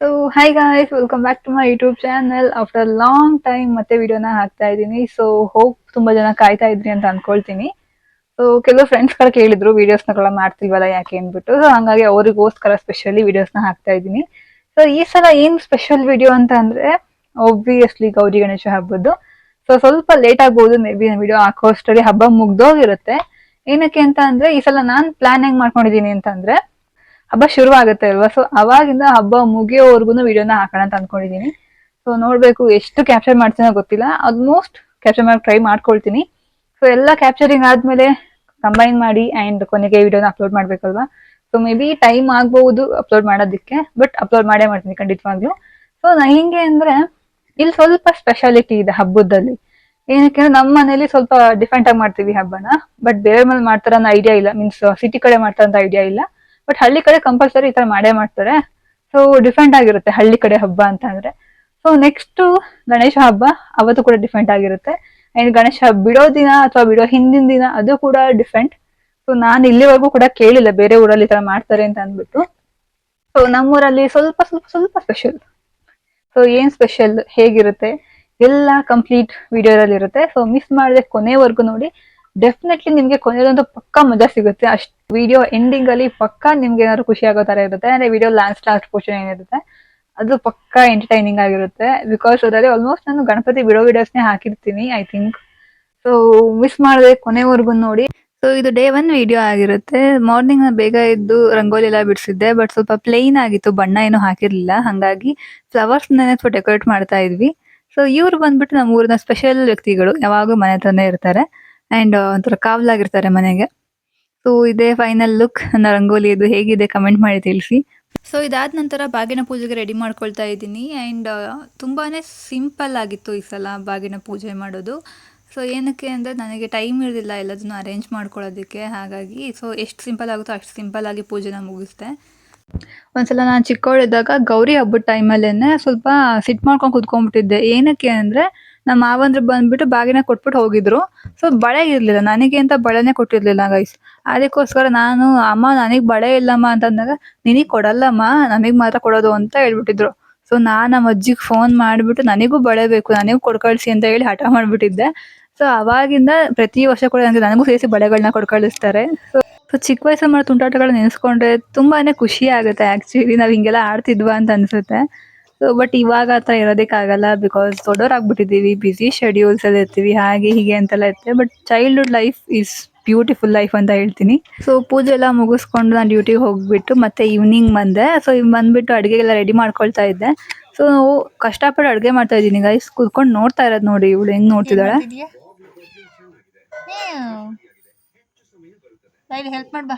So hi guys, welcome back to my YouTube channel. After long time ಮತ್ತೆ ವಿಡಿಯೋನ ಹಾಕ್ತಾ ಇದ್ದೀನಿ. ಸೊ ಹೋಪ್ ತುಂಬಾ ಜನ ಕಾಯ್ತಾ ಇದ್ರಿ ಅಂತ ಅನ್ಕೊಳ್ತೀನಿ. ಸೊ ಕೆಲವು ಫ್ರೆಂಡ್ಸ್ ಗಳು ಕೇಳಿದ್ರು ವಿಡಿಯೋಸ್ನಗಳ ಮಾಡ್ತಿಲ್ವಲ್ಲ ಯಾಕೆ ಅಂದ್ಬಿಟ್ಟು. ಸೊ ಹಂಗಾಗಿ ಅವರಿಗೋಸ್ಕರ ಸ್ಪೆಷಲಿ ವಿಡಿಯೋಸ್ನ ಹಾಕ್ತಾ ಇದ್ದೀನಿ. ಸೊ ಈ ಸಲ ಏನ್ ಸ್ಪೆಷಲ್ ವಿಡಿಯೋ ಅಂತ ಅಂದ್ರೆ ಆಬ್ವಿಯಸ್ಲಿ ಗೌರಿ ಗಣೇಶ ಹಬ್ಬದ್ದು. ಸೊ ಸ್ವಲ್ಪ ಲೇಟ್ ಆಗ್ಬೋದು, ಮೇ ಬಿ ವಿಡಿಯೋ ಹಾಕೋಷ್ಟರಲ್ಲಿ ಹಬ್ಬ ಮುಗ್ದೋಗಿರುತ್ತೆ. ಏನಕ್ಕೆ ಅಂತ ಅಂದ್ರೆ ಈ ಸಲ ನಾನ್ ಪ್ಲಾನ್ ಹೆಂಗ್ ಮಾಡ್ಕೊಂಡಿದೀನಿ ಅಂತಂದ್ರೆ ಹಬ್ಬ ಶುರು ಆಗುತ್ತೆ ಅಲ್ವಾ, ಸೊ ಅವಾಗಿಂದ ಹಬ್ಬ ಮುಗಿಯೋವರೆಗೂ ವಿಡಿಯೋನ ಹಾಕೋಣ ಅಂತ ಅನ್ಕೊಂಡಿದೀನಿ. ಸೊ ನೋಡ್ಬೇಕು ಎಷ್ಟು ಕ್ಯಾಪ್ಚರ್ ಮಾಡ್ತೀನೋ ಗೊತ್ತಿಲ್ಲ, ಆಲ್ಮೋಸ್ಟ್ ಕ್ಯಾಪ್ಚರ್ ಮಾಡಿ ಟ್ರೈ ಮಾಡ್ಕೊಳ್ತೀನಿ. ಸೊ ಎಲ್ಲ ಕ್ಯಾಪ್ಚರಿಂಗ್ ಆದ್ಮೇಲೆ ಕಂಬೈನ್ ಮಾಡಿ ಅಂಡ್ ಕೊನೆಗೆ ವಿಡಿಯೋನ ಅಪ್ಲೋಡ್ ಮಾಡ್ಬೇಕಲ್ವಾ. ಸೊ ಮೇ ಬಿ ಟೈಮ್ ಆಗ್ಬಹುದು ಅಪ್ಲೋಡ್ ಮಾಡೋದಕ್ಕೆ, ಬಟ್ ಅಪ್ಲೋಡ್ ಮಾಡೇ ಮಾಡ್ತೀನಿ ಖಂಡಿತವಾಗ್ಲೂ. ಸೊ ಹೆಂಗೆ ಅಂದ್ರೆ ಇಲ್ಲಿ ಸ್ವಲ್ಪ ಸ್ಪೆಷಾಲಿಟಿ ಇದೆ ಹಬ್ಬದಲ್ಲಿ. ಏನಕ್ಕೆ ನಮ್ಮ ಮನೇಲಿ ಸ್ವಲ್ಪ ಡಿಫ್ರೆಂಟ್ ಆಗಿ ಮಾಡ್ತೀವಿ ಹಬ್ಬನ, ಬಟ್ ಬೇರೆ ಮನೇಲಿ ಮಾಡ್ತಾರ ಅನ್ನೋ ಐಡಿಯಾ ಇಲ್ಲ. ಮೀನ್ಸ್ ಸಿಟಿ ಕಡೆ ಮಾಡ್ತಾರಂತ ಐಡಿಯಾ ಇಲ್ಲ, ಬಟ್ ಹಳ್ಳಿ ಕಡೆ ಕಂಪಲ್ಸರಿ ಈ ತರ ಮಾಡೇ ಮಾಡ್ತಾರೆ. ಸೊ ಡಿಫ್ರೆಂಟ್ ಆಗಿರುತ್ತೆ ಹಳ್ಳಿ ಕಡೆ ಹಬ್ಬ ಅಂತ ಅಂದ್ರೆ. ಸೊ ನೆಕ್ಸ್ಟ್ ಗಣೇಶ ಹಬ್ಬ, ಅವತ್ತು ಕೂಡ ಡಿಫ್ರೆಂಟ್ ಆಗಿರುತ್ತೆ. ಅಂಡ್ ಗಣೇಶ ಬಿಡೋ ದಿನ ಅಥವಾ ಬಿಡೋ ಹಿಂದಿನ ದಿನ ಅದು ಕೂಡ ಡಿಫ್ರೆಂಟ್. ಸೊ ನಾನು ಇಲ್ಲಿವರೆಗೂ ಕೂಡ ಕೇಳಿಲ್ಲ ಬೇರೆ ಊರಲ್ಲಿ ಈ ತರ ಮಾಡ್ತಾರೆ ಅಂತ ಅಂದ್ಬಿಟ್ಟು. ಸೊ ನಮ್ಮೂರಲ್ಲಿ ಸ್ವಲ್ಪ ಸ್ವಲ್ಪ ಸ್ವಲ್ಪ ಸ್ಪೆಷಲ್. ಸೊ ಏನ್ ಸ್ಪೆಷಲ್, ಹೇಗಿರುತ್ತೆ ಎಲ್ಲ ಕಂಪ್ಲೀಟ್ ವಿಡಿಯೋದಲ್ಲಿ ಇರುತ್ತೆ. ಸೊ ಮಿಸ್ ಮಾಡದೆ ಕೊನೆವರೆಗೂ ನೋಡಿ. ಡೆಫಿನೆಟ್ಲಿ ನಿಮ್ಗೆ ಕೊನೆಯದಂತೂ ಪಕ್ಕಾ ಮಜಾ ಸಿಗುತ್ತೆ. ಅಷ್ಟು ವಿಡಿಯೋ ಎಂಡಿಂಗ್ ಅಲ್ಲಿ ಪಕ್ಕಾ ನಿಮ್ಗೆ ಏನಾದ್ರು ಖುಷಿ ಆಗೋ ತರ ಇರುತ್ತೆ. ಅಂದ್ರೆ ವಿಡಿಯೋ ಲಾಸ್ಟ್ ಪೋರ್ಷನ್ ಏನಿರುತ್ತೆ ಅದು ಪಕ್ಕಾ ಎಂಟರ್ಟೈನಿಂಗ್ ಆಗಿರುತ್ತೆ. ಬಿಕಾಸ್ ಅದರಲ್ಲಿ ಆಲ್ಮೋಸ್ಟ್ ನಾನು ಗಣಪತಿ ಬಿಡೋ ವಿಡಿಯೋಸ್ನೇ ಹಾಕಿರ್ತೀನಿ ಐ ಥಿಂಕ್. ಸೊ ಮಿಸ್ ಮಾಡದೆ ಕೊನೆವರೆಗೂ ನೋಡಿ. ಸೊ ಇದು ಡೇ 1 ವಿಡಿಯೋ ಆಗಿರುತ್ತೆ. ಮಾರ್ನಿಂಗ್ ಬೇಗ ಎದ್ದು ರಂಗೋಲಿ ಎಲ್ಲ ಬಿಡಿಸಿದ್ದೆ, ಬಟ್ ಸ್ವಲ್ಪ ಪ್ಲೇನ್ ಆಗಿತ್ತು, ಬಣ್ಣ ಏನು ಹಾಕಿರ್ಲಿಲ್ಲ. ಹಾಗಾಗಿ ಫ್ಲವರ್ಸ್ ಸ್ವಲ್ಪ ಡೆಕೋರೇಟ್ ಮಾಡ್ತಾ ಇದ್ವಿ. ಸೊ ಇವ್ರು ಬಂದ್ಬಿಟ್ಟು ನಮ್ಮ ಊರಿನ ಸ್ಪೆಷಲ್ ವ್ಯಕ್ತಿಗಳು, ಯಾವಾಗೂ ಮನೆ ಹತ್ರನೇ ಇರ್ತಾರೆ ಅಂಡ್ ಒಂಥರ ಕಾವಲಾಗಿರ್ತಾರೆ ಮನೆಗೆ. ಸೊ ಇದೇ ಫೈನಲ್ ಲುಕ್ ನನ್ನ ರಂಗೋಲಿ. ಇದು ಹೇಗಿದೆ ಕಮೆಂಟ್ ಮಾಡಿ ತಿಳಿಸಿ. ಸೊ ಇದಾದ ನಂತರ ಬಾಗಿನ ಪೂಜೆಗೆ ರೆಡಿ ಮಾಡ್ಕೊಳ್ತಾ ಇದ್ದೀನಿ. ಆ್ಯಂಡ್ ತುಂಬಾನೇ ಸಿಂಪಲ್ ಆಗಿತ್ತು ಈ ಸಲ ಬಾಗಿನ ಪೂಜೆ ಮಾಡೋದು. ಸೊ ಏನಕ್ಕೆ ಅಂದರೆ ನನಗೆ ಟೈಮ್ ಇರಲಿಲ್ಲ ಎಲ್ಲದನ್ನು ಅರೇಂಜ್ ಮಾಡ್ಕೊಳ್ಳೋದಕ್ಕೆ. ಹಾಗಾಗಿ ಸೊ ಎಷ್ಟು ಸಿಂಪಲ್ ಆಗುತ್ತೋ ಅಷ್ಟು ಸಿಂಪಲ್ ಆಗಿ ಪೂಜೆನ ಮುಗಿಸ್ದೆ. ಒಂದ್ಸಲ ನಾನು ಚಿಕ್ಕವಳಿದ್ದಾಗ ಗೌರಿ ಹಬ್ಬದ ಟೈಮಲ್ಲೇನೆ ಸ್ವಲ್ಪ ಸಿಟ್ ಮಾಡ್ಕೊಂಡು ಕುತ್ಕೊಂಡ್ಬಿಟ್ಟಿದ್ದೆ. ಏನಕ್ಕೆ ಅಂದರೆ ನಮ್ಮ ಮಾವಂದ್ರು ಬಂದ್ಬಿಟ್ಟು ಬಾಗಿನ ಕೊಟ್ಬಿಟ್ಟು ಹೋಗಿದ್ರು. ಸೊ ಬಳೆ ಇರಲಿಲ್ಲ, ನನಗೆ ಅಂತ ಬಳೆನೇ ಕೊಟ್ಟಿರ್ಲಿಲ್ಲ ಗೈಸ್. ಅದಕ್ಕೋಸ್ಕರ ನಾನು ಅಮ್ಮ ನನಗೆ ಬಳೆ ಇಲ್ಲಮ್ಮ ಅಂತಂದಾಗ ನಿನಗೆ ಕೊಡಲ್ಲಮ್ಮ, ನನಗೆ ಮಾತ್ರ ಕೊಡೋದು ಅಂತ ಹೇಳ್ಬಿಟ್ಟಿದ್ರು. ಸೊ ನಾನು ನಮ್ಮ ಅಜ್ಜಿಗೆ ಫೋನ್ ಮಾಡಿಬಿಟ್ಟು ನನಗೂ ಬಳೆ ಬೇಕು, ನನಗೂ ಕೊಡ್ಕಳಿಸಿ ಅಂತ ಹೇಳಿ ಹಠ ಮಾಡಿಬಿಟ್ಟಿದ್ದೆ. ಸೊ ಅವಾಗಿಂದ ಪ್ರತಿ ವರ್ಷ ಕೂಡ ನನಗೂ ಸೇರಿಸಿ ಬಳೆಗಳನ್ನ ಕೊಡ್ಕಳಿಸ್ತಾರೆ. ಸೊ ಚಿಕ್ಕ ವಯಸ್ಸಲ್ಲಿ ಮಾಡೋ ತುಂಟಾಟಗಳನ್ನ ನೆನೆಸ್ಕೊಂಡ್ರೆ ತುಂಬಾನೇ ಖುಷಿ ಆಗುತ್ತೆ. ಆ್ಯಕ್ಚುಲಿ ನಾವು ಹಿಂಗೆಲ್ಲ ಆಡ್ತಿದ್ವಾ ಅಂತ ಅನಿಸುತ್ತೆ. ಸೊ ಬಟ್ ಇವಾಗ ಆ ಥರ ಇರೋದಕ್ಕಾಗಲ್ಲ, ಬಿಕಾಸ್ ದೊಡ್ಡವರಾಗ್ಬಿಟ್ಟಿದ್ದೀವಿ, ಬ್ಯುಸಿ ಶೆಡ್ಯೂಲ್ಸ್ ಅಲ್ಲಿ ಇರ್ತೀವಿ, ಹಾಗೆ ಹೀಗೆ ಅಂತೆಲ್ಲ ಇರ್ತೇವೆ. But childhood life is beautiful life ಅಂತ ಹೇಳ್ತೀನಿ. ಸೊ ಪೂಜೆ ಎಲ್ಲ ಮುಗಿಸ್ಕೊಂಡು ನಾನು ಡ್ಯೂಟಿಗೆ ಹೋಗ್ಬಿಟ್ಟು ಮತ್ತೆ ಈವ್ನಿಂಗ್ ಬಂದೆ. ಸೊ ಬಂದ್ಬಿಟ್ಟು ಅಡುಗೆಗೆಲ್ಲ ರೆಡಿ ಮಾಡ್ಕೊಳ್ತಾ ಇದ್ದೆ. ಸೊ ಕಷ್ಟಪಟ್ಟು ಅಡುಗೆ ಮಾಡ್ತಾ ಇದ್ದೀನಿ ಗೈಸ್. ಕೂತ್ಕೊಂಡು ನೋಡ್ತಾ ಇರೋದು ನೋಡಿ ಇವಳು ಹೆಂಗ್ ನೋಡ್ತಿದ್ದಾಳೆ. ಹೆಲ್ಪ್ ಮಾಡ್ಬಾ.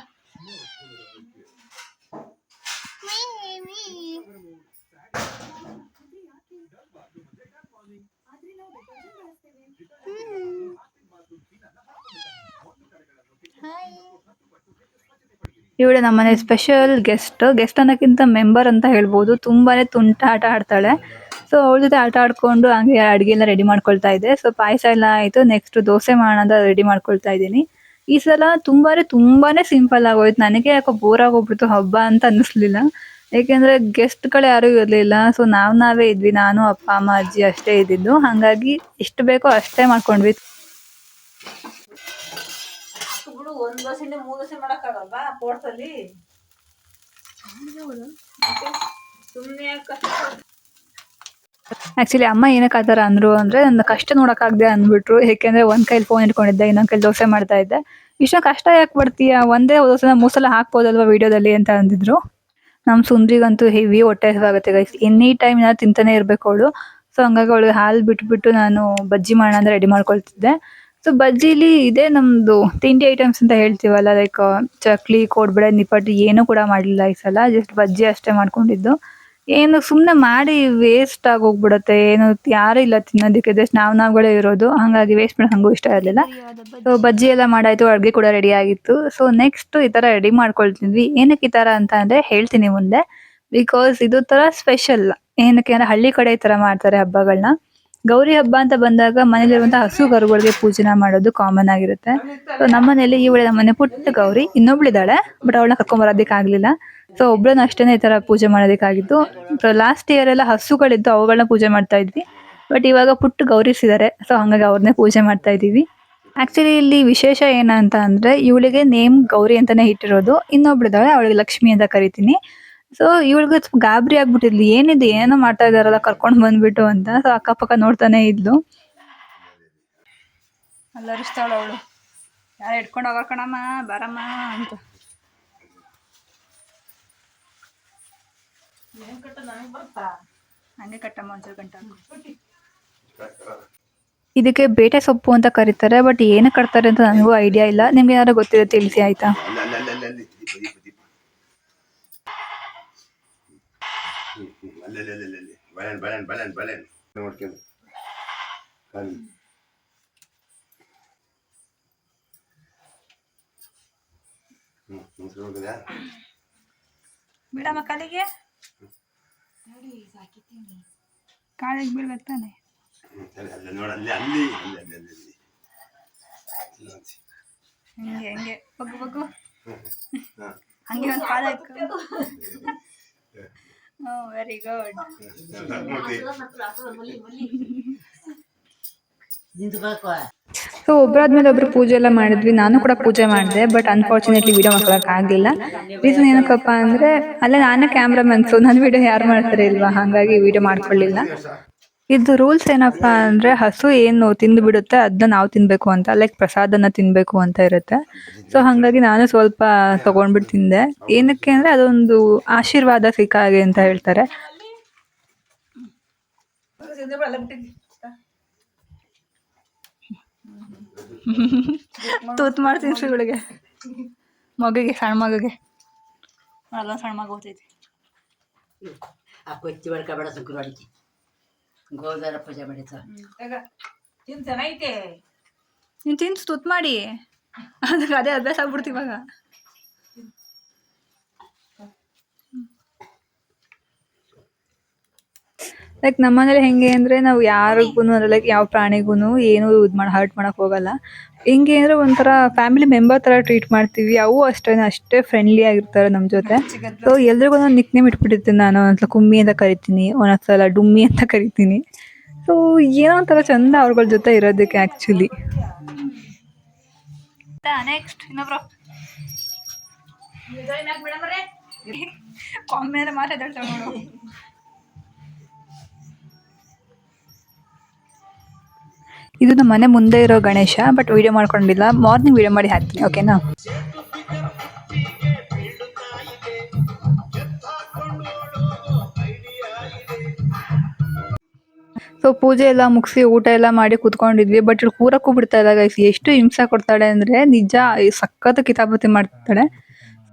ಇವಳೆ ನಮ್ಮನೆ ಸ್ಪೆಷಲ್ ಗೆಸ್ಟ್ ಅನ್ನೋಕ್ಕಿಂತ ಮೆಂಬರ್ ಅಂತ ಹೇಳ್ಬೋದು. ತುಂಬಾನೇ ತುಂಟಾಟ ಆಡ್ತಾಳೆ. ಸೊ ಅವಳ ಜೊತೆ ಆಟ ಆಡ್ಕೊಂಡು ಹಂಗೆ ಅಡುಗೆ ಎಲ್ಲ ರೆಡಿ ಮಾಡ್ಕೊಳ್ತಾ ಇದ್ದೆ. ಸೊ ಪಾಯಸ ಎಲ್ಲ ಆಯಿತು. ನೆಕ್ಸ್ಟ್ ದೋಸೆ ಮಾಡೋಣ ಅಂತ ರೆಡಿ ಮಾಡ್ಕೊಳ್ತಾ ಇದ್ದೀನಿ. ಈ ಸಲ ತುಂಬಾನೇ ಸಿಂಪಲ್ ಆಗೋಯ್ತು. ನನಗೆ ಯಾಕೋ ಬೋರ್ ಆಗೋಗ್ಬಿಡ್ತು ಹಬ್ಬ ಅಂತ ಅನ್ನಿಸ್ಲಿಲ್ಲ. ಏಕೆಂದರೆ ಗೆಸ್ಟ್ಗಳು ಯಾರೂ ಇರಲಿಲ್ಲ. ಸೊ ನಾವೇ ಇದ್ವಿ, ನಾನು ಅಪ್ಪ ಅಮ್ಮ ಅಜ್ಜಿ ಅಷ್ಟೇ ಇದ್ದಿದ್ದು. ಹಾಗಾಗಿ ಎಷ್ಟು ಬೇಕೋ ಅಷ್ಟೇ ಮಾಡ್ಕೊಂಡ್ವಿ. ಒಂದು ದೋಸೆನೇ 3 ದೋಸೆ ಮಾಡಕ್ಕಾಗಲ್ವಾ ಪೋರ್ಸಲ್ಲಿ? ಆಕ್ಚುಲಿ ಅಮ್ಮ ಏನಕ್ಕೆ ಆ ಥರ ಅಂದ್ರು ಅಂದರೆ ನನ್ನ ಕಷ್ಟ ನೋಡೋಕ್ಕಾಗದೆ ಅಂದ್ಬಿಟ್ರು. ಏಕೆಂದರೆ ಒಂದು ಕೈಲಿ ಫೋನ್ ಇಟ್ಕೊಂಡಿದ್ದೆ, ಇನ್ನೊಂದು ಕೈಲಿ ದೋಸೆ ಮಾಡ್ತಾ ಇದ್ದೆ. ಇಷ್ಟೊಂದು ಕಷ್ಟ ಯಾಕೆ ಪಡ್ತೀಯ, ಒಂದೇ ದೋಸೆನ 3 ಸಲ ಹಾಕ್ಬೋದಲ್ವಾ ವಿಡಿಯೋದಲ್ಲಿ ಅಂತ ಅಂದಿದ್ರು. ನಮ್ಮ ಸುಂದ್ರಿಗಂತೂ ಹೆವಿ ಹೊಟ್ಟೆ ಹಸಿವಾಗುತ್ತೆ ಗೈಸ್. ಎನಿ ಟೈಮ್ ಏನಾದ್ರು ತಿಂತಾನೆ ಇರಬೇಕು ಅವಳು. ಸೊ ಹಂಗಾಗಿ ಅವಳಿಗೆ ಹಾಲು ಬಿಟ್ಬಿಟ್ಟು ನಾನು ಬಜ್ಜಿ ಮಾಡೋಣ ಅಂತ ರೆಡಿ ಮಾಡ್ಕೊಳ್ತಿದ್ದೆ. ಸೊ ಬಜ್ಜಿಲಿ ಇದೇ ನಮ್ಮದು ತಿಂಡಿ ಐಟಮ್ಸ್ ಅಂತ ಹೇಳ್ತೀವಲ್ಲ, ಲೈಕ್ ಚಕ್ಲಿ, ಕೋಡ್ಬಳೆ, ನಿಪ್ಪಟ್ಟು ಏನೂ ಕೂಡ ಮಾಡಲಿಲ್ಲ ಈ ಸಲ. ಜಸ್ಟ್ ಬಜ್ಜಿ ಅಷ್ಟೇ ಮಾಡ್ಕೊಂಡಿದ್ದು. ಏನು ಸುಮ್ಮನೆ ಮಾಡಿ ವೇಸ್ಟ್ ಆಗಿ ಹೋಗ್ಬಿಡುತ್ತೆ. ಏನು ಯಾರೂ ಇಲ್ಲ ತಿನ್ನೋದಕ್ಕೆ, ಜಸ್ಟ್ ನಾವುಗಳೇ ಇರೋದು. ಹಾಗಾಗಿ ವೇಸ್ಟ್ ಮಾಡೋದು ನನಗೂ ಇಷ್ಟ ಇರಲಿಲ್ಲ. ಸೊ ಬಜ್ಜಿ ಎಲ್ಲ ಮಾಡಾಯಿತು, ಅಡುಗೆ ಕೂಡ ರೆಡಿ ಆಗಿತ್ತು. ಸೊ ನೆಕ್ಸ್ಟ್ ಈ ಥರ ರೆಡಿ ಮಾಡ್ಕೊಳ್ತಿದ್ವಿ. ಏನಕ್ಕೆ ಈ ಥರ ಅಂತ ಅಂದರೆ ಹೇಳ್ತೀನಿ ಮುಂದೆ. ಬಿಕಾಸ್ ಇದು ಥರ ಸ್ಪೆಷಲ್. ಏನಕ್ಕೆ ಅಂದರೆ ಹಳ್ಳಿ ಕಡೆ ಈ ಥರ ಮಾಡ್ತಾರೆ ಹಬ್ಬಗಳನ್ನ. ಗೌರಿ ಹಬ್ಬ ಅಂತ ಬಂದಾಗ ಮನೇಲಿರುವಂತಹ ಹಸು ಕರುಗಳಿಗೆ ಪೂಜೆನ ಮಾಡೋದು ಕಾಮನ್ ಆಗಿರುತ್ತೆ. ಸೊ ನಮ್ಮ ಮನೇಲಿ ಇವಳೆ ನಮ್ಮನೆ ಪುಟ್ಟ ಗೌರಿ, ಇನ್ನೊಬ್ಳಿದಾಳೆ ಬಟ್ ಅವಳನ್ನ ಕರ್ಕೊಂಡ್ ಬರೋದಕ್ಕೆ ಆಗ್ಲಿಲ್ಲ. ಸೊ ಒಬ್ಳನ್ನ ಅಷ್ಟೇನೆ ಈ ತರ ಪೂಜೆ ಮಾಡೋದಕ್ಕಾಗಿತ್ತು. ಲಾಸ್ಟ್ ಇಯರ್ ಎಲ್ಲ ಹಸುಗಳಿದ್ದು ಅವುಗಳನ್ನ ಪೂಜೆ ಮಾಡ್ತಾ ಇದ್ವಿ. ಬಟ್ ಇವಾಗ ಪುಟ್ಟ ಗೌರೀಸ್ ಇದಾರೆ, ಸೊ ಹಂಗಾಗಿ ಅವ್ರನ್ನೇ ಪೂಜೆ ಮಾಡ್ತಾ ಇದೀವಿ. ಆಕ್ಚುಲಿ ಇಲ್ಲಿ ವಿಶೇಷ ಏನಂತ ಅಂದ್ರೆ ಇವಳಿಗೆ ನೇಮ್ ಗೌರಿ ಅಂತಾನೆ ಇಟ್ಟಿರೋದು. ಇನ್ನೊಬ್ಳಿದಾಳೆ, ಅವಳಿಗೆ ಲಕ್ಷ್ಮಿ ಅಂತ ಕರಿತೀನಿ. ಸೊ ಇವಳಿಗೆ ಗಾಬರಿ ಆಗ್ಬಿಟ್ಟಿದ್ಲು, ಏನಿದೆ ಏನೋ ಮಾಡ್ತಾ ಇದಾರಲ್ಲ ಕರ್ಕೊಂಡ್ ಬಂದ್ಬಿಟ್ಟು ಅಂತ. ಸೊ ಅಕ್ಕಪಕ್ಕ ನೋಡ್ತಾನೆ ಇದ್ಲು. ಅಲ್ಲರಿಸ್ತಾಳ ಅವಳು, ಯಾರು ಇಟ್ಕೊಂಡು ಹೋಗ ಕಣಮ್ಮ ಬರಮ್ಮ ಅಂತ. ಹಂಗೆ ಕಟ್ಟಮ್ಮ ಒಂಚೂರು ಗಂಟ. ಇದಕ್ಕೆ ಬೇಟೆ ಸೊಪ್ಪು ಅಂತ ಕರೀತಾರೆ, ಬಟ್ ಏನಕ್ಕೆ ಕಟ್ತಾರೆ ಅಂತ ನನಗೂ ಐಡಿಯಾ ಇಲ್ಲ. ನಿಮ್ಗೆ ಏನಾದ್ರು ಗೊತ್ತಿದೆ ತಿಳಿಸಿ ಆಯ್ತಾ. ಬಿಡಮ್ಮ ಕಾಲಿಗೆ, ಕಾಲಿಗೆ ಬೀಳ್ಬೇಕು ತಾನೆ. ಹಂಗೆ ಹಂಗೆ ಬಗ್ಗು ಬಗ್ಗು, ಹಂಗೆ ಒಂದು ಪಾದ ಇಟ್ಕೊಂಡು. Very good. ಸೊ ಒಬ್ಬರಾದ್ಮೇಲೆ ಒಬ್ರು ಪೂಜೆ ಎಲ್ಲ ಮಾಡಿದ್ವಿ. ನಾನು ಕೂಡ ಪೂಜೆ ಮಾಡಿದೆ, ಬಟ್ ಅನ್ಫಾರ್ಚುನೇಟ್ಲಿ ವಿಡಿಯೋ ಮಾಡ್ಕೊಳಕ್ ಆಗ್ಲಿಲ್ಲ. ರೀಸನ್ ಏನಕ್ಕಪ್ಪ ಅಂದ್ರೆ ಅಲ್ಲೇ ನಾನೇ ಕ್ಯಾಮ್ರಾಮನ್, ಸೊ ನನ್ನ ವಿಡಿಯೋ ಯಾರು ಮಾಡ್ತಾರೆ ಇಲ್ವಾ, ಹಾಗಾಗಿ ವಿಡಿಯೋ ಮಾಡ್ಕೊಳ್ಳಿಲ್ಲ. ಇದು ರೂಲ್ಸ್ ಏನಪ್ಪಾ ಅಂದ್ರೆ ಹಸು ಏನು ತಿಂದು ಬಿಡುತ್ತೆ ಅದನ್ನ ನಾವು ತಿನ್ಬೇಕು ಅಂತ, ಲೈಕ್ ಪ್ರಸಾದನ ತಿನ್ಬೇಕು ಅಂತ ಇರುತ್ತೆ. ಸೊ ಹಂಗಾಗಿ ನಾನು ಸ್ವಲ್ಪ ತಗೊಂಡ್ಬಿಟ್ಟು ತಿಂದೆ. ಏನಕ್ಕೆ ಅಂದ್ರೆ ಅದೊಂದು ಆಶೀರ್ವಾದ ಸಿಕ್ಕಾಗೆ ಅಂತ ಹೇಳ್ತಾರೆ. ತೂತ್ ಮಾಡ್ತೀನಿ ಇವಳಿಗೆ, ಮಗುಗೆ, ಸಣ್ಣ ಮಗುಗೆ. ಅದೊಂದು ಸಣ್ಣ ಮಗು ಹೋಗ್ತೈತಿ. ಆ ಕೊಚ್ಚಿ ಬಡ್ಕಬೇಡ ಸುಂಕರು ಅಡಿಕೆ ಗೋಲ್ದಾರ ಪೂಜೆ ಮಾಡಿತ ತಿನ್ ಚೆನ್ನಾಗೈತೆ. ನೀನು ತಿನ್ಸು ತುತ್ ಮಾಡಿ, ಅದಕ್ಕೆ ಅದೇ ಅಭ್ಯಾಸ ಆಗ್ಬಿಡ್ತು ಇವಾಗ. ಲೈಕ್ ನಮ್ಮನೇಲಿ ಹೆಂಗೆ ಅಂದ್ರೆ ನಾವು ಯಾರಿಗೂ ಲೈಕ್ ಯಾವ ಪ್ರಾಣಿಗೂ ಏನು ಹರ್ಟ್ ಮಾಡಕ್ ಹೋಗಲ್ಲ. ಹೆಂಗೆ ಅಂದ್ರೆ ಒಂಥರ ಫ್ಯಾಮಿಲಿ ಮೆಂಬರ್ ತರ ಟ್ರೀಟ್ ಮಾಡ್ತೀವಿ. ಅವು ಅಷ್ಟೇ ಫ್ರೆಂಡ್ಲಿ ಆಗಿರ್ತಾರೆ ನಮ್ಮ ಜೊತೆ. ಸೊ ಎಲ್ರಿಗೂ ಒಂದು ನಿಕ್ ನೇಮ್ ಇಟ್ಬಿಟ್ಟಿರ್ತೀನಿ ನಾನು. ಒಂದ್ಸಲ ಕುಮ್ಮಿ ಅಂತ ಕರಿತೀನಿ, ಒಂದೊಂದ್ಸಲ ಡುಮ್ಮಿ ಅಂತ ಕರಿತೀನಿ. ಸೊ ಏನೋ ಒಂಥರ ಚಂದ ಅವ್ರಗಳ ಜೊತೆ ಇರೋದಕ್ಕೆ ಆಕ್ಚುಲಿ. ನೆಕ್ಸ್ಟ್ ಇನ್ನೊಬ್ರು ಕಾಮೇಲೆ ಮಾತಾಡ್ತಾಳೆ ನೋಡು. ಇದು ನಮ್ಮ ಮನೆ ಮುಂದೆ ಇರೋ ಗಣೇಶ, ಬಟ್ ವಿಡಿಯೋ ಮಾಡ್ಕೊಂಡಿಲ್ಲ. ಮಾರ್ನಿಂಗ್ ವಿಡಿಯೋ ಮಾಡಿ ಹಾಕ್ತೀನಿ, ಓಕೆನಾ. ಸೊ ಪೂಜೆ ಎಲ್ಲ ಮುಗಿಸಿ ಊಟ ಎಲ್ಲ ಮಾಡಿ ಕೂತ್ಕೊಂಡಿದ್ವಿ. ಬಟ್ ಇವ್ರು ಕೂರಕ್ಕೂ ಬಿಡ್ತಾ ಇಲ್ಲ ಗೈಸ್. ಎಷ್ಟು ಹಿಂಸೆ ಕೊಡ್ತಾಳೆ ಅಂದ್ರೆ ನಿಜ, ಸಖತ್ ಕಿತಾಪತಿ ಮಾಡ್ತಾಳೆ.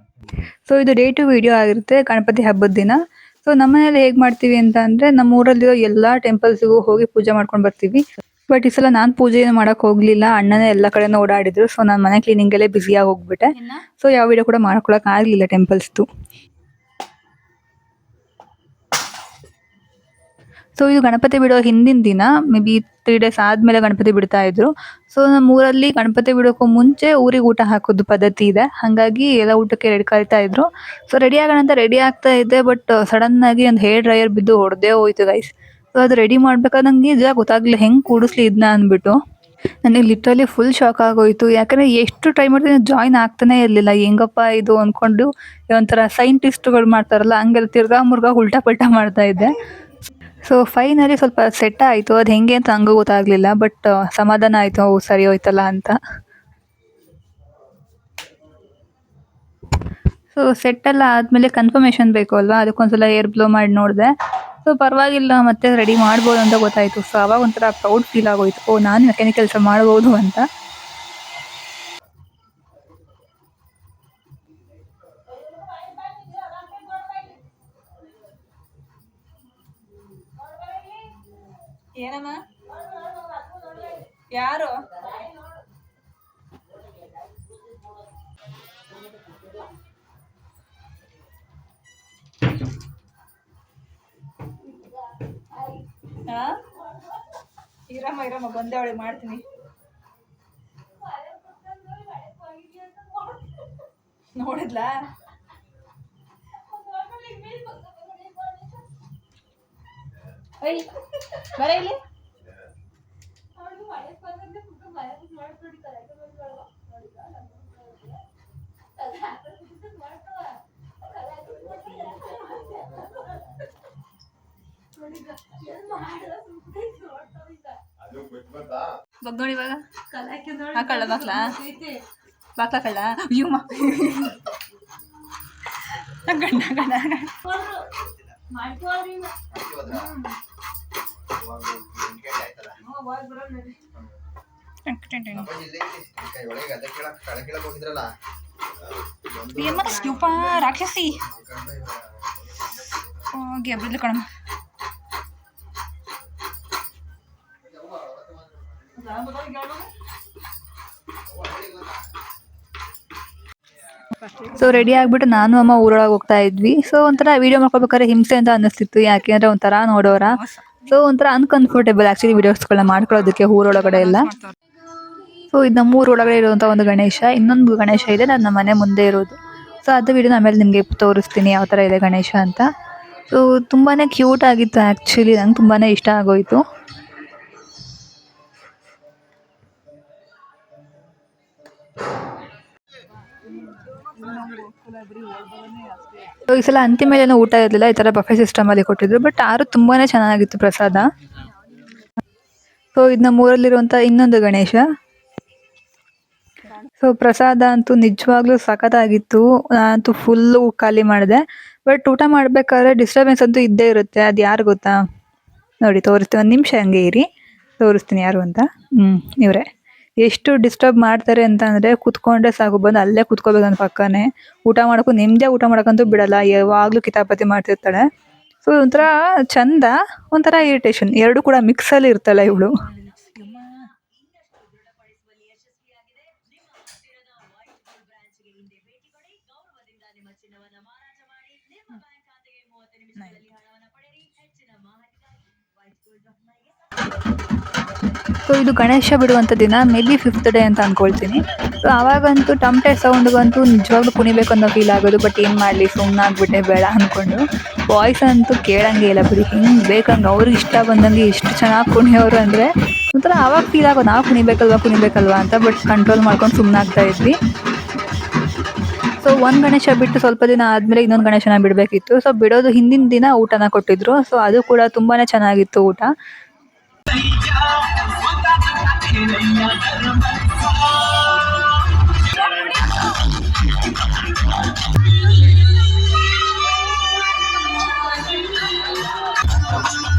ಸೊ ಇದು ಡೇ ಟು ವಿಡಿಯೋ ಆಗಿರುತ್ತೆ ಗಣಪತಿ ಹಬ್ಬದ ದಿನ. ಸೊ ನಮ್ಮನೇಲಿ ಹೇಗ್ ಮಾಡ್ತೀವಿ ಅಂತ ಅಂದ್ರೆ ನಮ್ಮ ಊರಲ್ಲಿರೋ ಎಲ್ಲಾ ಟೆಂಪಲ್ಸ್ಗೂ ಹೋಗಿ ಪೂಜೆ ಮಾಡ್ಕೊಂಡು ಬರ್ತೀವಿ. ಬಟ್ ಈ ಸಲ ನಾನ್ ಪೂಜೆ ಮಾಡಕ್ ಹೋಗ್ಲಿಲ್ಲ, ಅಣ್ಣನೇ ಎಲ್ಲ ಕಡೆನೂ ಓಡಾಡಿದ್ರು. ಸೊ ನಾನು ಮನೆ ಕ್ಲೀನಿಂಗ್ ಅಲ್ಲೇ ಬಿಸಿಯಾಗಿ ಹೋಗ್ಬಿಟ್ಟೆ. ಸೊ ಯಾವ ವಿಡಿಯೋ ಕೂಡ ಮಾಡ್ಕೊಳಕ್ ಆಗ್ಲಿಲ್ಲ ಟೆಂಪಲ್ಸ್ದು. ಸೊ ಇದು ಗಣಪತಿ ಬಿಡೋ ಹಿಂದಿನ ದಿನ, ಮೇ ಬಿ 3 days ಆದ್ಮೇಲೆ ಗಣಪತಿ ಬಿಡ್ತಾ ಇದ್ರು. ಸೊ ನಮ್ಮ ಊರಲ್ಲಿ ಗಣಪತಿ ಬಿಡೋಕ್ಕೂ ಮುಂಚೆ ಊರಿಗೆ ಊಟ ಹಾಕೋದು ಪದ್ಧತಿ ಇದೆ. ಹಾಗಾಗಿ ಎಲ್ಲ ಊಟಕ್ಕೆ ರೆಡಿ ಕಾಯ್ತಾ ಇದ್ರು. ಸೊ ರೆಡಿ ಆಗೋಣ ಅಂತ ರೆಡಿ ಆಗ್ತಾ ಇದ್ದೆ, ಬಟ್ ಸಡನ್ ಆಗಿ ಒಂದು ಹೇರ್ ಡ್ರೈಯರ್ ಬಿದ್ದು ಹೊಡೆದೇ ಹೋಯ್ತು ಗೈಸ್. ಸೊ ಅದು ರೆಡಿ ಮಾಡ್ಬೇಕಾದ್ರೆ ನಂಗೆ ನಿಜ ಗೊತ್ತಾಗ್ಲಿಲ್ಲ ಹೆಂಗ್ ಕೂಡಿಸ್ಲಿ ಇದನ್ನ ಅಂದ್ಬಿಟ್ಟು. ನನಗೆ ಲಿಟ್ರಲಿ ಫುಲ್ ಶಾಕ್ ಆಗೋಯ್ತು. ಯಾಕಂದ್ರೆ ಎಷ್ಟು ಟ್ರೈ ಮಾಡ್ತೀನಿ ಜಾಯಿನ್ ಆಗ್ತಾನೆ ಇರಲಿಲ್ಲ. ಹೆಂಗಪ್ಪ ಇದು ಅಂದ್ಕೊಂಡು ಒಂಥರ ಸೈಂಟಿಸ್ಟ್ಗಳು ಮಾಡ್ತಾರಲ್ಲ ಹಂಗೆಲ್ಲ ತಿರ್ಗಾ ಮುರ್ಗಾ ಉಲ್ಟಾ ಪಲ್ಟಾ ಮಾಡ್ತಾ ಇದ್ದೆ. ಸೊ ಫೈನಲಿ ಸ್ವಲ್ಪ ಸೆಟ್ ಆಯಿತು. ಅದು ಹೆಂಗೆ ಅಂತ ನಂಗೂ ಗೊತ್ತಾಗಲಿಲ್ಲ, ಬಟ್ ಸಮಾಧಾನ ಆಯಿತು, ಸರಿ ಹೋಯ್ತಲ್ಲ ಅಂತ. ಸೊ ಸೆಟ್ ಎಲ್ಲ ಆದಮೇಲೆ ಕನ್ಫರ್ಮೇಷನ್ ಬೇಕು ಅಲ್ವಾ, ಅದಕ್ಕೊಂದ್ಸಲ ಏರ್ ಬ್ಲೋ ಮಾಡಿ ನೋಡಿದೆ. ಸೊ ಪರವಾಗಿಲ್ಲ, ಮತ್ತೆ ರೆಡಿ ಮಾಡ್ಬೋದು ಅಂತ ಗೊತ್ತಾಯಿತು. ಸೊ ಅವಾಗ ಒಂಥರ ಪ್ರೌಡ್ ಫೀಲ್ ಆಗೋಯ್ತು, ಓ ನಾನು ಮೆಕ್ಯಾನಿಕ್ ಕೆಲಸ ಮಾಡ್ಬೋದು ಅಂತ. ಏನಮ್ಮ ಯಾರು ಇರಮ್ಮ ಬಂದೆ ಅವಳಿಗೆ ಮಾಡ್ತೀನಿ. ನೋಡಿದ್ಲಾ ಬರ ಇಲ್ಲಿ. ಬಗ್ನೋಡಿ ಇವಾಗ ಹಾಕಳ್ಳ ಬಾಕ್ಲಾ ಬಾಕ್ಲಾ ಕಳ್ಳ ಅಯ್ಯಮ್ಮ ಗಂಡ ಗಂಡ ರಾಕ್ಷಸಿ ಗೆಬ್ರಿದ್ಲು ಕಣಮ್ಮ. ಸೊ ರೆಡಿ ಆಗ್ಬಿಟ್ಟು ನಾನು ಅಮ್ಮ ಊರೊಳಗೆ ಹೋಗ್ತಾ ಇದ್ವಿ. ಸೊ ಒಂಥರ ವಿಡಿಯೋ ಮಾಡ್ಕೋಬೇಕಾದ್ರೆ ಹಿಂಸೆ ಅಂತ ಅನ್ನಿಸ್ತಿತ್ತು, ಯಾಕೆಂದ್ರೆ ಒಂಥರ ನೋಡೋರ. ಸೊ ಒಂಥರ ಅನ್ಕಂಫರ್ಟೇಬಲ್ ಆಕ್ಚುಲಿ ವಿಡಿಯೋಸ್ಗಳನ್ನ ಮಾಡ್ಕೊಳ್ಳೋದಕ್ಕೆ ಊರೊಳಗಡೆ ಎಲ್ಲ. ಸೊ ಇದು ನಮ್ಮ ಊರೊಳಗಡೆ ಇರುವಂಥ ಒಂದು ಗಣೇಶ. ಇನ್ನೊಂದು ಗಣೇಶ ಇದೆ ನನ್ನ ಮನೆ ಮುಂದೆ ಇರೋದು. ಸೊ ಅದು ವಿಡಿಯೋನ ಆಮೇಲೆ ನಿಮಗೆ ತೋರಿಸ್ತೀನಿ ಯಾವ ಥರ ಇದೆ ಗಣೇಶ ಅಂತ. ಸೊ ತುಂಬಾ ಕ್ಯೂಟ್ ಆಗಿತ್ತು ಆ್ಯಕ್ಚುಲಿ, ನಂಗೆ ತುಂಬಾ ಇಷ್ಟ ಆಗೋಯಿತು. ಈ ಸಲ ಅಂತಿ ಮೇಲೆ ಏನೋ ಊಟ ಇರಲಿಲ್ಲ, ಈ ಥರ ಬಫೆ ಸಿಸ್ಟಮಲ್ಲಿ ಕೊಟ್ಟಿದ್ರು. ಬಟ್ ಆರು ತುಂಬಾ ಚೆನ್ನಾಗಿತ್ತು ಪ್ರಸಾದ. ಸೊ ಇದು ನಮ್ಮ ಊರಲ್ಲಿರುವಂಥ ಇನ್ನೊಂದು ಗಣೇಶ. ಸೊ ಪ್ರಸಾದ ಅಂತೂ ನಿಜವಾಗ್ಲೂ ಸಖತ್ತಾಗಿತ್ತು. ನಾನಂತೂ ಫುಲ್ಲು ಖಾಲಿ ಮಾಡಿದೆ. ಬಟ್ ಊಟ ಮಾಡಬೇಕಾದ್ರೆ ಡಿಸ್ಟರ್ಬೆನ್ಸ್ ಅಂತೂ ಇದ್ದೇ ಇರುತ್ತೆ. ಅದು ಯಾರು ಗೊತ್ತಾ, ನೋಡಿ ತೋರಿಸ್ತೀನಿ, ಒಂದು ನಿಮಿಷ ಹಂಗೆ ಇರಿ, ತೋರಿಸ್ತೀನಿ ಯಾರು ಅಂತ. ಇವರೇ. ಎಷ್ಟು ಡಿಸ್ಟರ್ಬ್ ಮಾಡ್ತಾರೆ ಅಂತ ಅಂದರೆ ಕುತ್ಕೊಂಡ್ರೆ ಸಾಕು, ಬಂದು ಅಲ್ಲೇ ಕುತ್ಕೋಬೇಕು ನನ್ನ ಪಕ್ಕನೇ. ಊಟ ಮಾಡೋಕ್ಕೂ ನಿಮ್ಮದೇ ಊಟ ಮಾಡೋಕ್ಕಂತೂ ಬಿಡಲ್ಲ, ಯಾವಾಗಲೂ ಕಿತಾಪತಿ ಮಾಡ್ತಿರ್ತಾಳೆ. ಸೊ ಒಂಥರ ಚಂದ, ಒಂಥರ ಇರಿಟೇಷನ್, ಎರಡೂ ಕೂಡ ಮಿಕ್ಸಲ್ಲಿ ಇರ್ತಾಳೆ ಇವಳು. ಸೊ ಇದು ಗಣೇಶ ಬಿಡುವಂಥ ದಿನ, ಮೇ ಬಿ 5th ಡೇ ಅಂತ ಅಂದ್ಕೊಳ್ತೀನಿ. ಸೊ ಆವಾಗಂತೂ ಟಮ್ಟೆ ಸೌಂಡ್ಗಂತೂ ನಿಜವಾಗ್ಲೂ ಕುಣಿಬೇಕು ಅನ್ನೋ ಫೀಲ್ ಆಗೋದು. ಬಟ್ ಏನು ಮಾಡಲಿ, ಸುಮ್ಮನಾಗ್ಬಿಟ್ಟೆ ಬೇಡ ಅಂದ್ಕೊಂಡು. ವಾಯ್ಸ್ ಅಂತೂ ಕೇಳಂಗೆ ಇಲ್ಲ ಬಿಡಿ, ಹಿಂಗೆ ಬೇಕಂಗೆ ಅವ್ರಿಗೆ ಇಷ್ಟ ಬಂದಂಗೆ ಎಷ್ಟು ಚೆನ್ನಾಗಿ ಕುಣಿಯೋರು ಅಂದರೆ ಒಂಥರ ಆವಾಗ ಫೀಲ್ ಆಗೋದು, ನಾವು ಕುಣಿಬೇಕಲ್ವಾ ಅಂತ. ಬಟ್ ಕಂಟ್ರೋಲ್ ಮಾಡ್ಕೊಂಡು ಸುಮ್ಮನಾಗ್ತಾ ಇದ್ವಿ. ಸೊ ಒಂದು ಗಣೇಶ ಬಿಟ್ಟು ಸ್ವಲ್ಪ ದಿನ ಆದಮೇಲೆ ಇನ್ನೊಂದು ಗಣೇಶನ ಬಿಡಬೇಕಿತ್ತು. ಸೊ ಬಿಡೋದು ಹಿಂದಿನ ದಿನ ಊಟನ ಕೊಟ್ಟಿದ್ರು. ಸೊ ಅದು ಕೂಡ ತುಂಬಾ ಚೆನ್ನಾಗಿತ್ತು ಊಟ.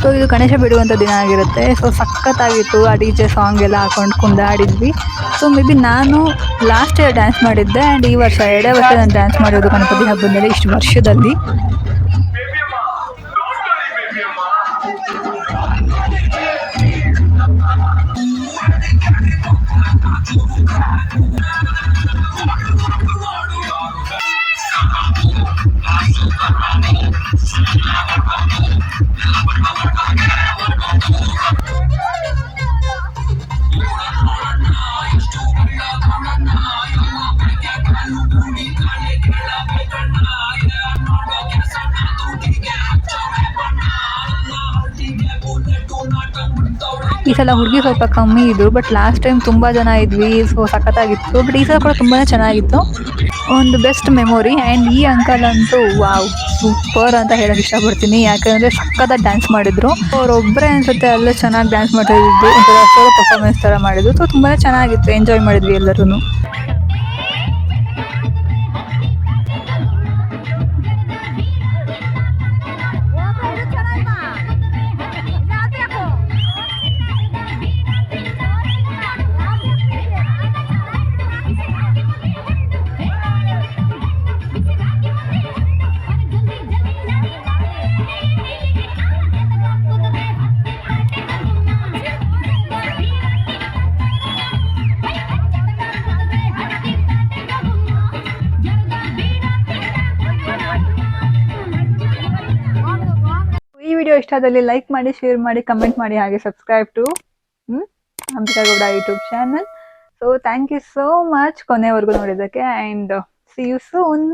ಸೊ ಇದು ಗಣೇಶ ಬಿಡುವಂಥ ದಿನ ಆಗಿರುತ್ತೆ. ಸೊ ಸಖತ್ತಾಗಿತ್ತು. ಆ DJ ಸಾಂಗ್ ಎಲ್ಲ ಹಾಕೊಂಡು ಕುಂದಾಡಿದ್ವಿ. ಸೊ ಮೇ ಬಿ ನಾನು ಲಾಸ್ಟ್ ಇಯರ್ ಡ್ಯಾನ್ಸ್ ಮಾಡಿದ್ದೆ, ಆ್ಯಂಡ್ ಈ ವರ್ಷ 2 ವರ್ಷ ನಾನು ಡ್ಯಾನ್ಸ್ ಮಾಡಿರೋದು ಗಣಪತಿ ಹಬ್ಬದ ಮೇಲೆ ಇಷ್ಟು ವರ್ಷದಲ್ಲಿ. ಈ ಸಲ ಹುಡುಗಿ ಸ್ವಲ್ಪ ಕಮ್ಮಿ ಇದ್ರು, ಬಟ್ ಲಾಸ್ಟ್ ಟೈಮ್ ತುಂಬ ಜನ ಇದ್ವಿ. ಸೊ ಸಖತ್ತಾಗಿತ್ತು. ಬಟ್ ಈ ಸಲ ಕೂಡ ತುಂಬಾ ಚೆನ್ನಾಗಿತ್ತು, ಒಂದು ಬೆಸ್ಟ್ ಮೆಮೊರಿ. ಆ್ಯಂಡ್ ಈ ಅಂಕಲ್ ಅಂತೂ ವಾವ್ ಸೂಪರ್ ಅಂತ ಹೇಳೋಕ್ಕೆ ಇಷ್ಟಪಡ್ತೀನಿ, ಯಾಕಂದರೆ ಸಖತ್ತಾಗಿ ಡ್ಯಾನ್ಸ್ ಮಾಡಿದ್ರು. ಅವರೊಬ್ಬರೇ ಅನಿಸುತ್ತೆ ಅಲ್ಲೇ ಚೆನ್ನಾಗಿ ಡ್ಯಾನ್ಸ್ ಮಾಡ್ತಿದ್ದು, ಒಂಥರ ಸೋಲೋ ಪರ್ಫಾರ್ಮೆನ್ಸ್ ಥರ ಮಾಡಿದ್ರು. ಸೊ ತುಂಬಾ ಚೆನ್ನಾಗಿತ್ತು, ಎಂಜಾಯ್ ಮಾಡಿದ್ವಿ ಎಲ್ಲರೂ. ಈ ವಿಡಿಯೋ ಇಷ್ಟ ಆದಲ್ಲಿ ಲೈಕ್ ಮಾಡಿ, ಶೇರ್ ಮಾಡಿ, ಕಮೆಂಟ್ ಮಾಡಿ, ಹಾಗೆ subscribe to Ambika Gowda YouTube channel. So thank you so much ಕೊನೆವರೆಗೂ ನೋಡಿದ್ದಕ್ಕೆ, ಆ್ಯಂಡ್ ಸಿ ಯು ಸೂನ್.